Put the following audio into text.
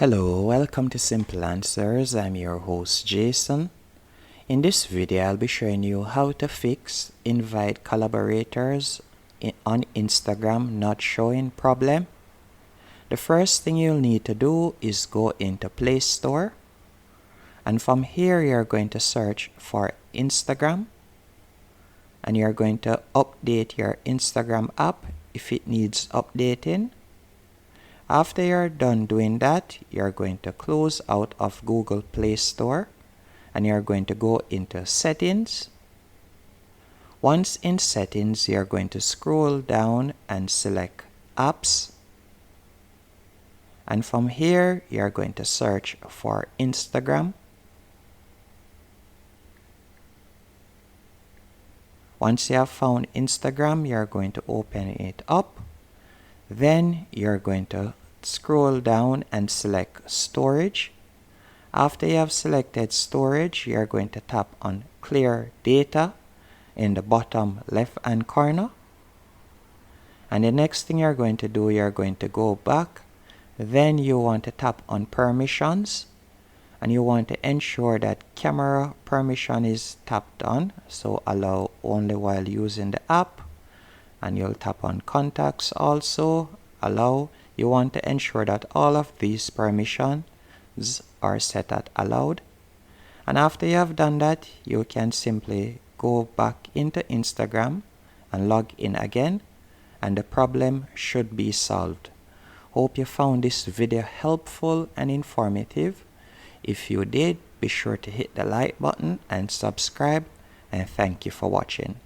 Hello, welcome to Simple Answers. I'm your host Jason. In this video, I'll be showing you how to fix invite collaborators on Instagram not showing problem. The first thing you'll need to do is go into Play Store, and from here you're going to search for Instagram, and you're going to update your Instagram app if it needs updating. After you're done doing that, you're going to close out of Google Play Store and you're going to go into Settings. Once in Settings, you're going to scroll down and select Apps. And from here, you're going to search for Instagram. Once you have found Instagram, you're going to open it up. Then you're going to scroll down and select Storage. After you have selected Storage, you're going to tap on Clear Data in the bottom left hand corner. And the next thing you're going to do, you're going to go back. Then you want to tap on Permissions. And you want to ensure that camera permission is tapped on. So allow only while using the app. And you'll tap on Contacts also, allow. You want to ensure that all of these permissions are set at allowed. And after you have done that, you can simply go back into Instagram and log in again, and the problem should be solved. Hope you found this video helpful and informative. If you did, be sure to hit the like button and subscribe, and thank you for watching.